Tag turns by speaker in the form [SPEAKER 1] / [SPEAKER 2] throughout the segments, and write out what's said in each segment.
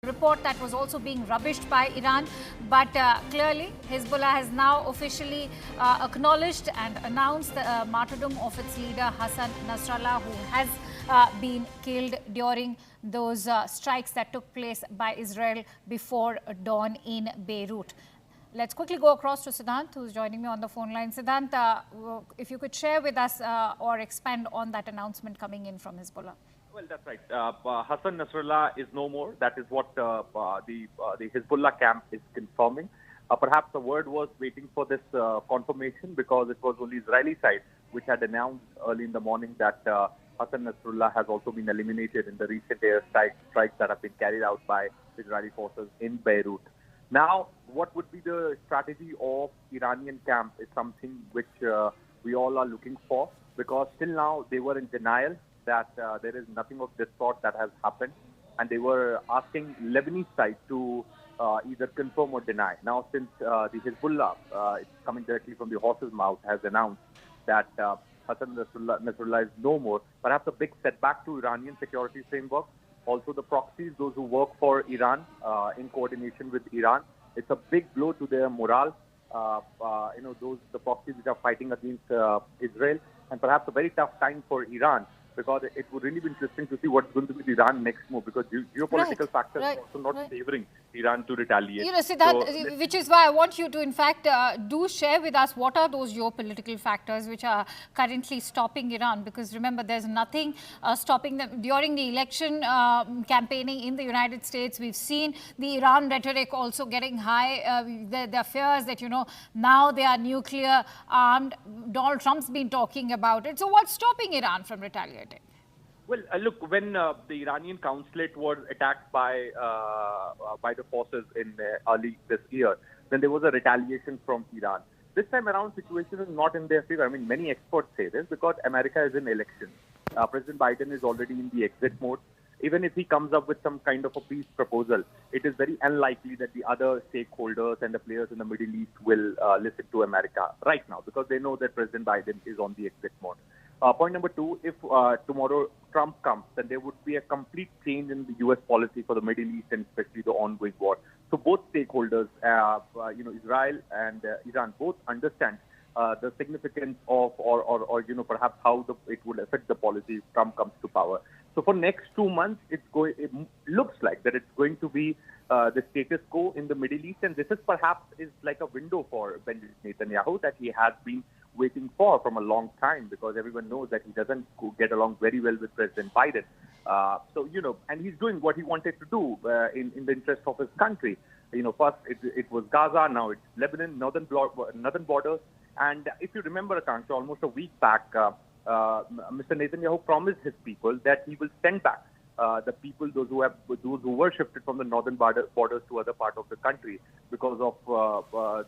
[SPEAKER 1] report that was also being rubbished by Iran. But clearly, Hezbollah has now officially acknowledged and announced the martyrdom of its leader Hassan Nasrallah, who has been killed during those strikes that took place by Israel before dawn in Beirut. Let's quickly go across to Siddhant, who's joining me on the phone line. Siddhant, if you could share with us or expand on that announcement coming in from Hezbollah.
[SPEAKER 2] Well, that's right. Hassan Nasrallah is no more. That is what the Hezbollah camp is confirming. Perhaps the word was waiting for this confirmation because it was only Israeli side which had announced early in the morning that Hassan Nasrallah has also been eliminated in the recent air strikes that have been carried out by Israeli forces in Beirut. Now, what would be the strategy of Iranian camp is something which we all are looking for, because till now they were in denial that there is nothing of this sort that has happened, and they were asking Lebanese side to either confirm or deny. Now, since the Hezbollah, it's coming directly from the horse's mouth, has announced that Hassan Nasrallah is no more, perhaps a big setback to Iranian security framework. Also, the proxies, those who work for Iran in coordination with Iran, it's a big blow to their morale. The proxies which are fighting against Israel, and perhaps a very tough time for Iran, because it would really be interesting to see what's going to be the Iran next move, because geopolitical factors are also not favoring Iran to retaliate.
[SPEAKER 1] You know, Siddhant, which is why I want you to, in fact, do share with us what are those geopolitical factors which are currently stopping Iran, because remember, there's nothing stopping them. During the election campaigning in the United States, we've seen the Iran rhetoric also getting high. There are fears that, you know, now they are nuclear armed. Donald Trump's been talking about it. So what's stopping Iran from retaliating?
[SPEAKER 2] Well, look, when the Iranian consulate was attacked by the forces in early this year, then there was a retaliation from Iran. This time around, situation is not in their favor. I mean, many experts say this because America is in elections. President Biden is already in the exit mode. Even if he comes up with some kind of a peace proposal, it is very unlikely that the other stakeholders and the players in the Middle East will listen to America right now, because they know that President Biden is on the exit mode. Point number two, if tomorrow Trump comes, then there would be a complete change in the U.S. policy for the Middle East and especially the ongoing war. So both stakeholders, Israel and Iran, both understand the significance of or perhaps how it would affect the policy if Trump comes to power. So for next 2 months, it looks like that it's going to be the status quo in the Middle East, and this is perhaps like a window for Benjamin Netanyahu that he has been waiting for from a long time, because everyone knows that he doesn't get along very well with President Biden. And he's doing what he wanted to do in the interest of his country. First it was Gaza, now it's Lebanon, northern borders. And if you remember, Akanksha, almost a week back, Mr. Netanyahu promised his people that he will send back the people, those who were shifted from the northern borders to other part of the country because of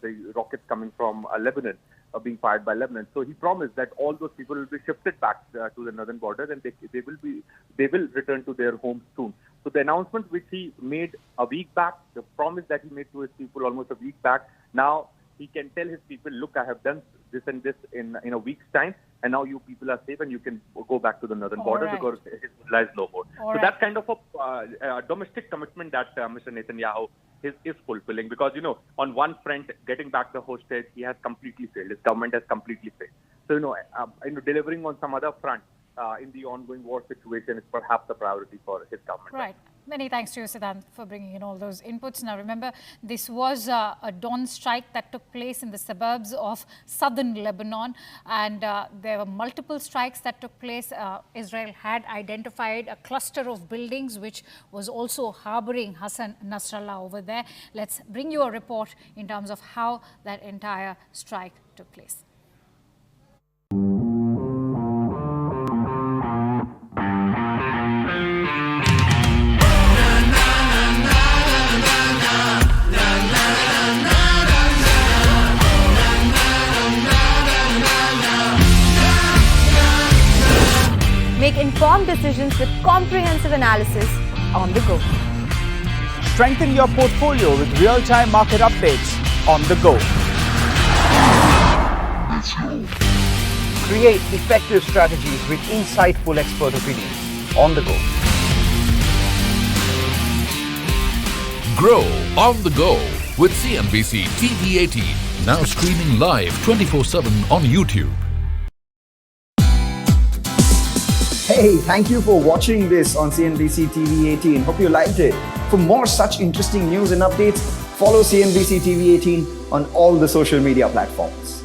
[SPEAKER 2] the rockets coming from Lebanon, being fired by Lebanon. So he promised that all those people will be shifted back to the northern border, and they will return to their homes soon. So the announcement which he made a week back, the promise that he made to his people almost a week back, now he can tell his people, look, I have done this and this in a week's time, and now you people are safe and you can go back to the northern border because Hezbollah is no more. That's kind of a domestic commitment that Mr. Netanyahu is fulfilling, because, on one front, getting back the hostage, he has completely failed. His government has completely failed. So, delivering on some other front in the ongoing war situation is perhaps a priority for his government.
[SPEAKER 1] Right. Many thanks to you, Siddhant, for bringing in all those inputs. Now, remember, this was a dawn strike that took place in the suburbs of southern Lebanon, and there were multiple strikes that took place. Israel had identified a cluster of buildings which was also harboring Hassan Nasrallah over there. Let's bring you a report in terms of how that entire strike took place.
[SPEAKER 3] Make informed decisions with comprehensive analysis on the go.
[SPEAKER 4] Strengthen your portfolio with real-time market updates on the go. Create effective strategies with insightful expert opinions on the go.
[SPEAKER 5] Grow on the go with CNBC TV 18. Now streaming live 24/7 on YouTube.
[SPEAKER 6] Hey, thank you for watching this on CNBC TV 18. Hope you liked it. For more such interesting news and updates, follow CNBC TV 18 on all the social media platforms.